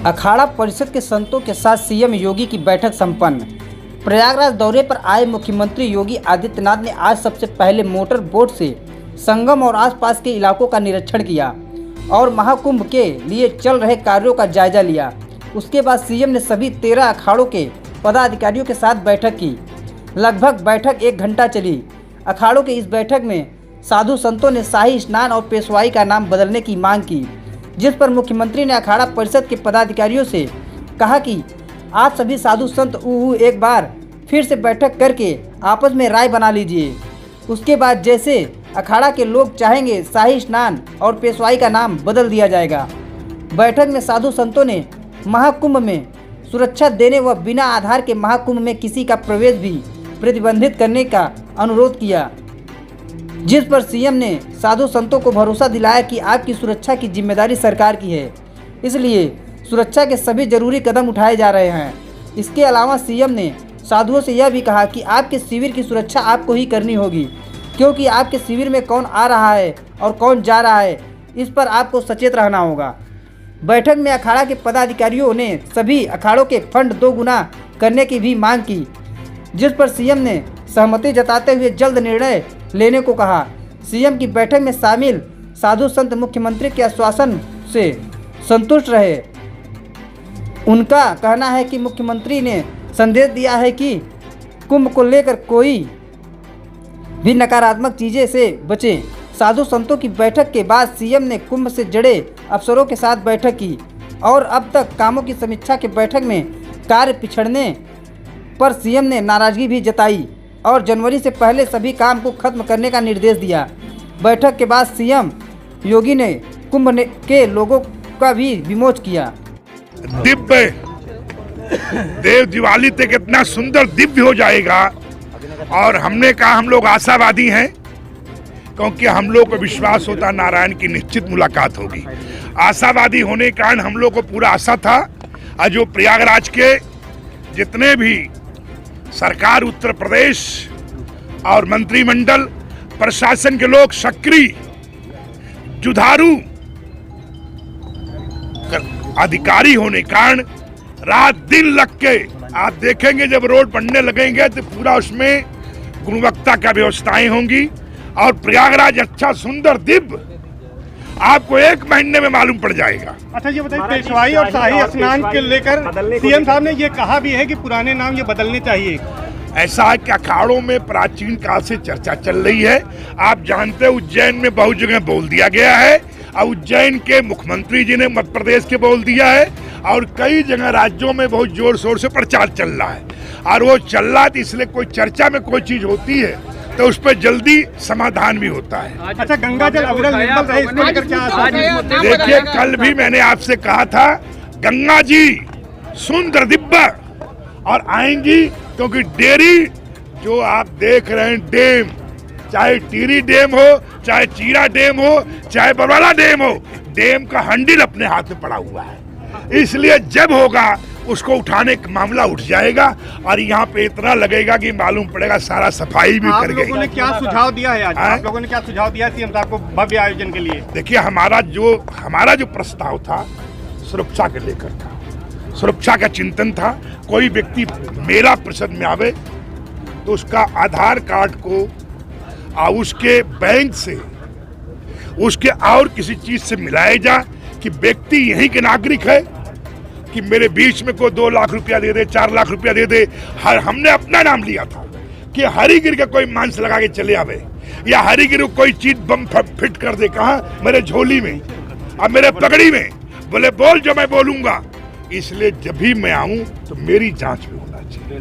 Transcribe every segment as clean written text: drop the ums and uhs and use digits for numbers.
अखाड़ा परिषद के संतों के साथ सीएम योगी की बैठक संपन्न। प्रयागराज दौरे पर आए मुख्यमंत्री योगी आदित्यनाथ ने आज सबसे पहले मोटर बोट से संगम और आसपास के इलाकों का निरीक्षण किया और महाकुंभ के लिए चल रहे कार्यों का जायजा लिया। उसके बाद सीएम ने सभी 13 अखाड़ों के पदाधिकारियों के साथ बैठक की। लगभग बैठक 1 घंटा चली। अखाड़ों की इस बैठक में साधु संतों ने शाही स्नान और पेशवाई का नाम बदलने की मांग की, जिस पर मुख्यमंत्री ने अखाड़ा परिषद के पदाधिकारियों से कहा कि आज सभी साधु संत एक बार फिर से बैठक करके आपस में राय बना लीजिए। उसके बाद जैसे अखाड़ा के लोग चाहेंगे शाही स्नान और पेशवाई का नाम बदल दिया जाएगा। बैठक में साधु संतों ने महाकुंभ में सुरक्षा देने व बिना आधार के महाकुंभ में किसी का प्रवेश भी प्रतिबंधित करने का अनुरोध किया, जिस पर सीएम ने साधु संतों को भरोसा दिलाया कि आपकी सुरक्षा की जिम्मेदारी सरकार की है, इसलिए सुरक्षा के सभी जरूरी कदम उठाए जा रहे हैं। इसके अलावा सीएम ने साधुओं से यह भी कहा कि आपके शिविर की सुरक्षा आपको ही करनी होगी, क्योंकि आपके शिविर में कौन आ रहा है और कौन जा रहा है, इस पर आपको सचेत रहना होगा। बैठक में अखाड़ा के पदाधिकारियों ने सभी अखाड़ों के फंड 2 गुना करने की भी मांग की, जिस पर सीएम ने सहमति जताते हुए जल्द निर्णय लेने को कहा। सीएम की बैठक में शामिल साधु संत मुख्यमंत्री के आश्वासन से संतुष्ट रहे। उनका कहना है कि मुख्यमंत्री ने संदेश दिया है कि कुंभ को लेकर कोई भी नकारात्मक चीज़ें से बचे। साधु संतों की बैठक के बाद सीएम ने कुंभ से जुड़े अफसरों के साथ बैठक की और अब तक कामों की समीक्षा के बैठक में कार्य पिछड़ने पर सीएम ने नाराजगी भी जताई और जनवरी से पहले सभी काम को खत्म करने का निर्देश दिया। बैठक के बाद सीएम योगी ने कुंभ के लोगों का भी विमोचन किया। दिव्य देव दिवाली तक इतना सुंदर दिव्य हो जाएगा और हमने कहा हम लोग आशावादी हैं, क्योंकि हम लोग को विश्वास होता नारायण की निश्चित मुलाकात होगी। आशावादी होने के कारण हम लोग को पूरा आशा था। और जो प्रयागराज के जितने भी सरकार, उत्तर प्रदेश और मंत्रिमंडल प्रशासन के लोग सक्रिय जुझारू अधिकारी होने के कारण रात दिन लग के आप देखेंगे जब रोड बनने लगेंगे तो पूरा उसमें गुणवत्ता का व्यवस्थाएं होंगी और प्रयागराज अच्छा सुंदर दिव्य आपको 1 महीने में मालूम पड़ जाएगा। अच्छा ये बताइए, पेशवाई और शाही स्नान के लेकर सीएम साहब ने ये कहा भी है कि पुराने नाम ये बदलने चाहिए। ऐसा है कि अखाड़ों में प्राचीन काल से चर्चा चल रही है। आप जानते हैं उज्जैन में बहुत जगह बोल दिया गया है और उज्जैन के मुख्यमंत्री जी ने मध्य प्रदेश के बोल दिया है और कई जगह राज्यों में बहुत जोर शोर से प्रचार चल रहा है और वो चल रहा है, तो इसलिए कोई चर्चा में कोई चीज होती है तो उस पर जल्दी समाधान भी होता है। अच्छा, गंगा जल अविरल निर्मल रहे, इसको लेकर क्या? देखिए, कल भी मैंने आपसे कहा था गंगा जी सुंदर दिव्य और आएंगी, क्योंकि डेरी जो आप देख रहे हैं डैम, चाहे टीरी डैम हो, चाहे चीरा डैम हो, चाहे बरवाला डैम हो, डैम का हैंडल अपने हाथ में पड़ा हुआ है। इसलिए जब होगा उसको उठाने का मामला उठ जाएगा और यहाँ पे इतना लगेगा कि मालूम पड़ेगा सारा सफाई भी कर गई। आप लोगों ने क्या सुझाव दिया है आज? आप लोगों ने क्या सुझाव दिया सीएम साहब को भव्य आयोजन के लिए? देखिए, हमारा जो प्रस्ताव था सुरक्षा के लेकर था, सुरक्षा का चिंतन था। कोई व्यक्ति मेरा परिषद में आवे तो उसका आधार कार्ड को और उसके बैंक से उसके और किसी चीज से मिलाया जा कि व्यक्ति यहीं के नागरिक है, कि मेरे बीच में कोई 2 लाख रुपया दे दे, 4 लाख रुपया दे दे। हमने अपना नाम लिया था कि हरिगिर का कोई मांस लगा के चले आवे या हरिगिर को कोई चीज बम फिट कर दे, कहा मेरे झोली में और मेरे पगड़ी में, बोले बोल जो मैं बोलूंगा। इसलिए जब भी मैं आऊं तो मेरी जांच भी होना चाहिए।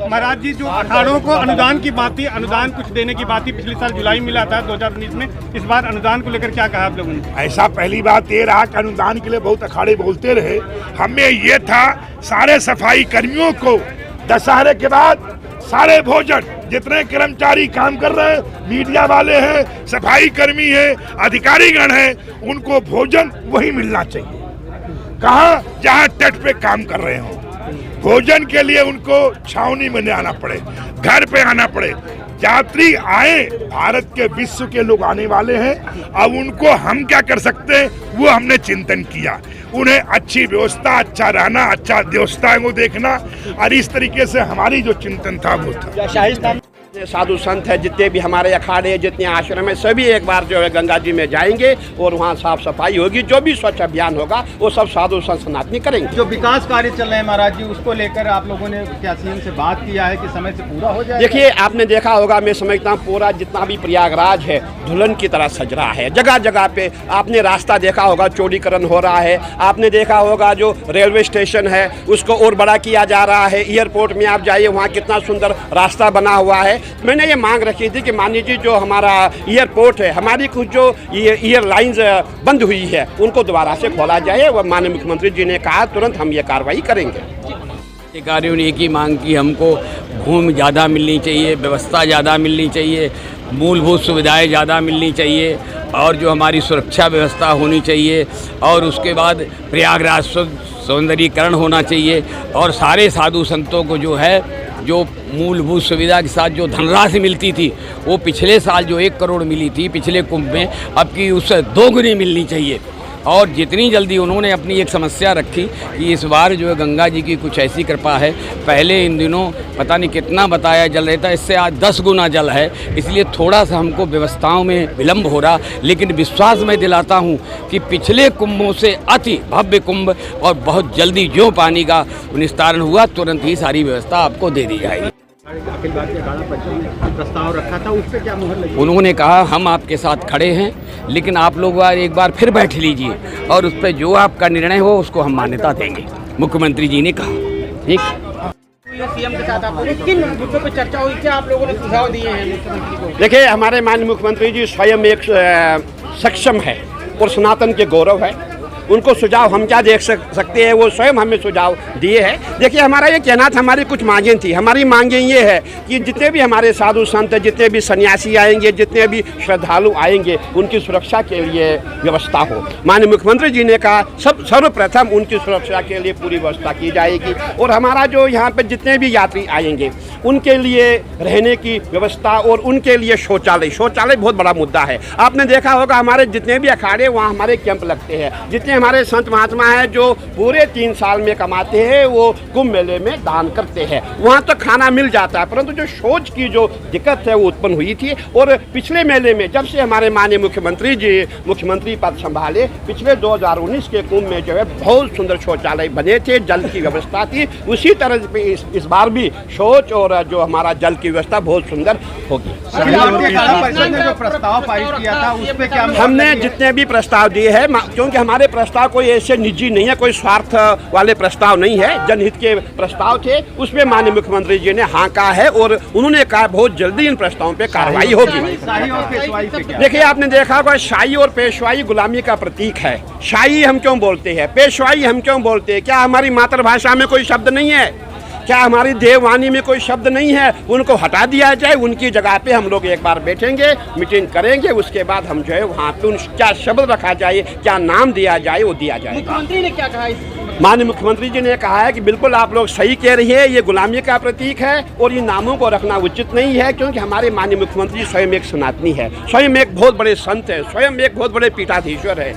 महाराज जी जो अखाड़ों को अनुदान की बात थी, अनुदान कुछ देने की बात थी, पिछले साल जुलाई में मिला था 2019 में, इस बार अनुदान को लेकर क्या कहा आप लोगों ने? ऐसा पहली बात ये रहा कि अनुदान के लिए बहुत अखाड़े बोलते रहे। हमें ये था सारे सफाई कर्मियों को दशहरे के बाद सारे भोजन, जितने कर्मचारी काम कर रहे हैं, मीडिया वाले हैं, सफाई कर्मी हैं, अधिकारीगण हैं, उनको भोजन वही मिलना चाहिए। कहाँ? जहाँ तट पे काम कर रहे हो। भोजन के लिए उनको छावनी में नहीं आना पड़े, घर पे आना पड़े। यात्री आए, भारत के विश्व के लोग आने वाले हैं, अब उनको हम क्या कर सकते हैं वो हमने चिंतन किया। उन्हें अच्छी व्यवस्था, अच्छा रहना, अच्छा देवस्थान को देखना, और इस तरीके से हमारी जो चिंतन था वो था। साधु संत है, जितने भी हमारे अखाड़े, जितने आश्रम है, सभी एक बार जो है गंगा जी में जाएंगे और वहाँ साफ सफाई होगी। जो भी स्वच्छ अभियान होगा वो सब साधु संत सनातनी करेंगे। जो विकास कार्य चल रहे हैं महाराज जी, उसको लेकर आप लोगों ने क्या सीएम से बात किया है कि समय से पूरा हो जाए? देखिए, आपने देखा होगा, मैं समझता हूँ पूरा जितना भी प्रयागराज है दुल्हन की तरह सज रहा है। जगह जगह पे आपने रास्ता देखा होगा, चौड़ीकरण हो रहा है। आपने देखा होगा जो रेलवे स्टेशन है उसको और बड़ा किया जा रहा है। एयरपोर्ट में आप जाइए, वहाँ कितना सुंदर रास्ता बना हुआ है। मैंने ये मांग रखी थी कि माननीय जी, जो हमारा एयरपोर्ट है, हमारी कुछ जो एयरलाइंस बंद हुई है उनको दोबारा से खोला जाए। वह माननीय मुख्यमंत्री जी ने कहा तुरंत हम ये कार्रवाई करेंगे। अधिकारियों ने एक ही मांग की, हमको भूमि ज़्यादा मिलनी चाहिए, व्यवस्था ज़्यादा मिलनी चाहिए, मूलभूत सुविधाएं ज़्यादा मिलनी चाहिए, और जो हमारी सुरक्षा व्यवस्था होनी चाहिए, और उसके बाद प्रयागराज सौंदर्यीकरण होना चाहिए, और सारे साधु संतों को जो है जो मूलभूत सुविधा के साथ जो धनराशि मिलती थी वो पिछले साल जो 1 करोड़ मिली थी पिछले कुंभ में, अब की उससे 2 गुनी मिलनी चाहिए। और जितनी जल्दी उन्होंने अपनी एक समस्या रखी कि इस बार जो है गंगा जी की कुछ ऐसी कृपा है, पहले इन दिनों पता नहीं कितना बताया जल रहता, इससे आज 10 गुना जल है, इसलिए थोड़ा सा हमको व्यवस्थाओं में विलम्ब हो रहा। लेकिन विश्वास मैं दिलाता हूँ कि पिछले कुंभों से अति भव्य कुंभ, और बहुत जल्दी जो पानी का निस्तारण हुआ तुरंत ही सारी व्यवस्था आपको दे दी जाएगी। अखिल भारतीय अखाड़ा परिषद ने प्रस्ताव रखा था, उस पर क्या मुहर लगी? उन्होंने कहा हम आपके साथ खड़े हैं, लेकिन आप लोग एक बार फिर बैठ लीजिए और उस पर जो आपका निर्णय हो उसको हम मान्यता देंगे, मुख्यमंत्री जी ने कहा। ठीक, सीएम के साथ आप किन मुद्दों पर चर्चा हुई, क्या आप लोगों ने सुझाव दिए हैं मुख्यमंत्री को? देखिए, हमारे माननीय मुख्यमंत्री जी स्वयं एक सक्षम है और सनातन के गौरव है। उनको सुझाव हम क्या देख सकते हैं, वो स्वयं हमें सुझाव दिए हैं। देखिए, हमारा ये कहना था, हमारी कुछ मांगें थी। हमारी मांगें ये है कि जितने भी हमारे साधु संत, जितने भी सन्यासी आएंगे, जितने भी श्रद्धालु आएंगे, उनकी सुरक्षा के लिए व्यवस्था हो। माननीय मुख्यमंत्री जी ने कहा सर्वप्रथम उनकी सुरक्षा के लिए पूरी व्यवस्था की जाएगी, और हमारा जो यहाँ पे जितने भी यात्री आएंगे उनके लिए रहने की व्यवस्था और उनके लिए शौचालय बहुत बड़ा मुद्दा है। आपने देखा होगा, हमारे जितने भी अखाड़े वहाँ हमारे कैंप लगते हैं। जितने हमारे संत महात्मा हैं जो पूरे 3 साल में कमाते हैं, वो कुंभ मेले में दान करते हैं। वहाँ तो खाना मिल जाता है, परंतु जो शौच की जो दिक्कत है वो उत्पन्न हुई थी। और पिछले मेले में जब से हमारे माननीय मुख्यमंत्री जी मुख्यमंत्री पद संभाले, पिछले 2019 के कुंभ में जो है बहुत सुंदर शौचालय बने थे, जल की व्यवस्था थी। उसी तरह पे इस बार भी शौच और जो हमारा जल की व्यवस्था बहुत सुंदर होगी। परिषद ने जो प्रस्ताव पारित किया था उस पे क्या? हमने जितने भी प्रस्ताव दिए हैं, क्योंकि हमारे प्रस्ताव कोई ऐसे निजी नहीं है, कोई स्वार्थ वाले प्रस्ताव नहीं है, जनहित के प्रस्ताव थे। उसमें माननीय मुख्यमंत्री जी ने हाँ कहा है, और उन्होंने कहा बहुत जल्दी इन प्रस्तावों पे कार्रवाई होगी। शाही और पेशवाई पे क्या? देखिए, आपने देखा होगा, शाही और पेशवाई गुलामी का प्रतीक है। शाही हम क्यों बोलते हैं, पेशवाई हम क्यों बोलते हैं? क्या हमारी मातृभाषा में कोई शब्द नहीं है? क्या हमारी देववाणी में कोई शब्द नहीं है? उनको हटा दिया जाए, उनकी जगह पे हम लोग एक बार बैठेंगे, मीटिंग करेंगे, उसके बाद हम जो है वहाँ पे क्या शब्द रखा जाए, क्या नाम दिया जाए, वो दिया जाए। मुख्यमंत्री ने क्या कहा? माननीय मुख्यमंत्री जी ने कहा है कि बिल्कुल आप लोग सही कह रही है, ये गुलामी का प्रतीक है और ये नामों को रखना उचित नहीं है, क्योंकि हमारे माननीय मुख्यमंत्री स्वयं एक सनातनी है, स्वयं एक बहुत बड़े संत है, स्वयं एक बहुत बड़े पीठाधीश्वर है।